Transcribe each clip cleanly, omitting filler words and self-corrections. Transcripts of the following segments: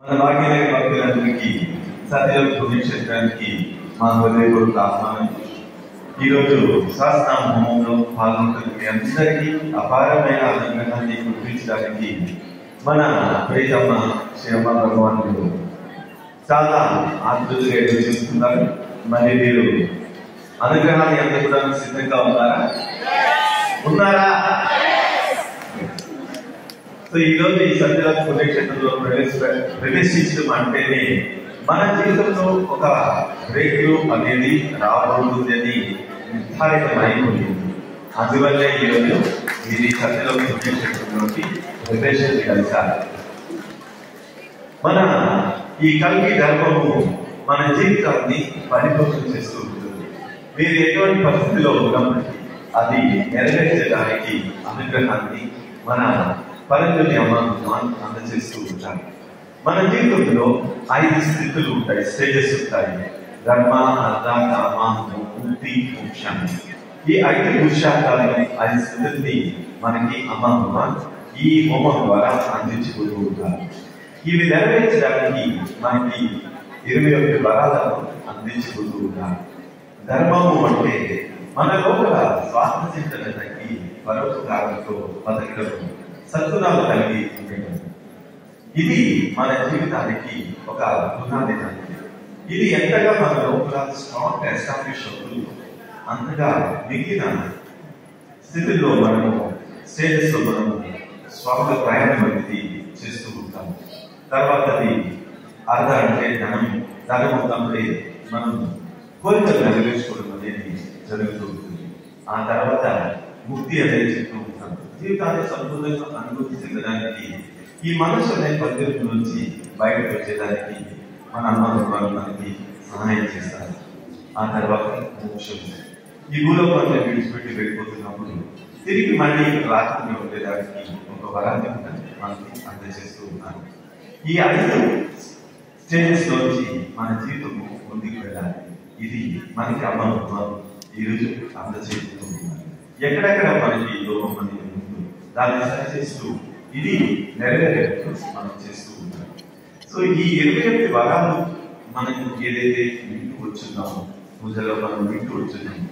మన భాగ్యమైన భక్తులందరికీ సత్యలోక పుణ్యక్షేత్రానికి మా హృదయపూర్వక ఆహ్వానం. ఈరోజు సహస్రనామ హోమంలో పాల్గొంటున్న మీ అందరికీ అపారమైన అనుగ్రహాన్ని గుర్తించడానికి మన ప్రియతమ్మ శ్రీరమ భగవానుడు చాలా ఆతృతగా ఎదురు చూస్తున్నారు. మరి మీరు అనుగ్రహాన్ని అందుకోవడానికి సిద్ధంగా ఉన్నారా? సో ఈ రోజు ఈ సత్యలోక పుణ్యక్షేత్రంలో ప్రవేశించడం అంటేనే మన జీవితంలో ఒక బ్రేక్ అనేది రాబోతుంది అని నిర్ధారితమైపోయింది. అందువల్లే ఈరోజు ఇది సత్యలోక పుణ్యక్షేత్రంలోకి ప్రవేశించాలి. మన ఈ కల్కి ధర్మము మన జీవితాన్ని పరిపూర్ణం చేస్తూ ఉంటుంది. మీరు ఎటువంటి పరిస్థితిలో ఉన్నప్పటికీ అది నెరవేర్చడానికి అనుగ్రహాన్ని మన పరంజలి అమ్మ అందజేస్తూ ఉంటారు. మన జీవితంలో 5 స్థితులు ఉంటాయి, స్టేజెస్ ఉంటాయి. ధర్మ, అర్థ, కామ, ముక్తి, మోక్షం. ఈ 5 పురుషార్థాలను 5 స్థితుల్ని మనకి అమ్మ ఈ హోమం ద్వారా అందించుకుంటూ ఉంటారు. ఇవి నెరవేర్చడానికి మనకి 21 వరాలను అందించుకుంటూ ఉంటారు. ధర్మము అంటే మన లోపల స్వార్థ చింతన తగ్గి పరోపకారంతో బతకడం, సద్గుణాలు కలిగి ఉండటం. ఇది మన జీవితానికి ఒక పునాది. ఇది ఎంతగా మన లోపల స్ట్రాంగ్ ఎస్టాబ్లిష్ అవుతుందో అంతగా మిగిలిన స్థితిలో మనము స్టేజెస్ లో మనము స్వాగత ప్రయాణం అనేది చేస్తూ ఉంటాము. తర్వాతది అర్థ అంటే ధనము అంటే మనం కోరికలు నెరవేర్చుకోవడం అనేది జరుగుతూ ఉంటుంది. ఆ తర్వాత ముక్తి అనేది చెప్తూ ఉంటాం. జీవితాన్ని సంపూర్ణంగా అనుభూతి చెందడానికి ఈ మనసు అనే పద్ధతి నుంచి బయటకు వచ్చేదానికి మన అమ్మ మనకి సహాయం చేస్తారు. ఆ తర్వాత మోక్షం. ఈ భూలోకాన్ని విడిచిపెట్టి వెళ్ళిపోతున్నప్పుడు తిరిగి మళ్ళీ రాత్రి ఉండేదానికి ఒక వరాన్ని మనకి అందజేస్తూ ఉన్నారు. ఈ 5 స్టేజెస్ నుంచి మన జీవితం ముందుకు వెళ్ళాలి. ఇది మనకి అమ్మ ఈరోజు అందజేస్తూ ఉన్నారు. ఎక్కడెక్కడ మనకి లోపం అనేది ఉందో దాన్ని సరిచేస్తూ ఇది నెరవేరేట్టు మనం చేస్తూ ఉంటాం. సో ఈ 21 వరాలు మనకు ఏదైతే వింటూ వచ్చున్నామో, పూజలో మనం వింటూ వచ్చున్నాము,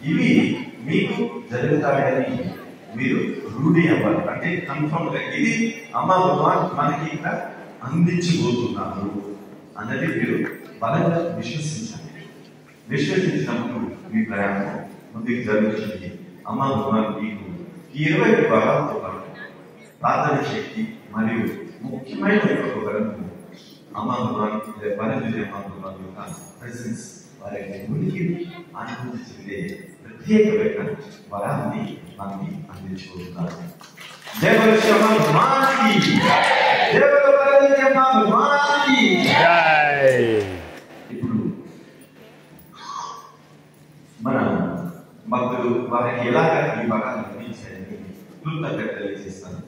ఇవి మీకు జరుగుతాయని మీరు రూఢి అవ్వాలి. అంటే కన్ఫర్మ్ గా ఇది అమ్మ భగవాన్ మనకి ఇక్కడ అందించబోతున్నారు అన్నది మీరు బలంగా విశ్వసించాలి. విశ్వసించినప్పుడు మీ ప్రయాణం ముందుకు జరుగుతుంది. అమ్మ భగవాన్ మీకు ఈ 21 వరాలతో పాటు ప్రార్థన శక్తి మరియు ముఖ్యమైన ఒక వరము అమ్మ భగవాన్ పరంజలి అమ్మ భగవాన్ యొక్క ప్రెసెన్స్ వారి ఉనికిని అనుభూతి చెందే ప్రత్యేకమైన వరాన్ని మనకి అందించుకుంటున్నారు. జై పరంజలి అమ్మ భగవాన్కి జై, పరంజలి అమ్మ భగవాన్కి జై. ఇప్పుడు మన భక్తులు వారికి ఎలాగ ఈ వరాన్ని అందించాలని క్లుప్తంగా తెలియజేస్తాను.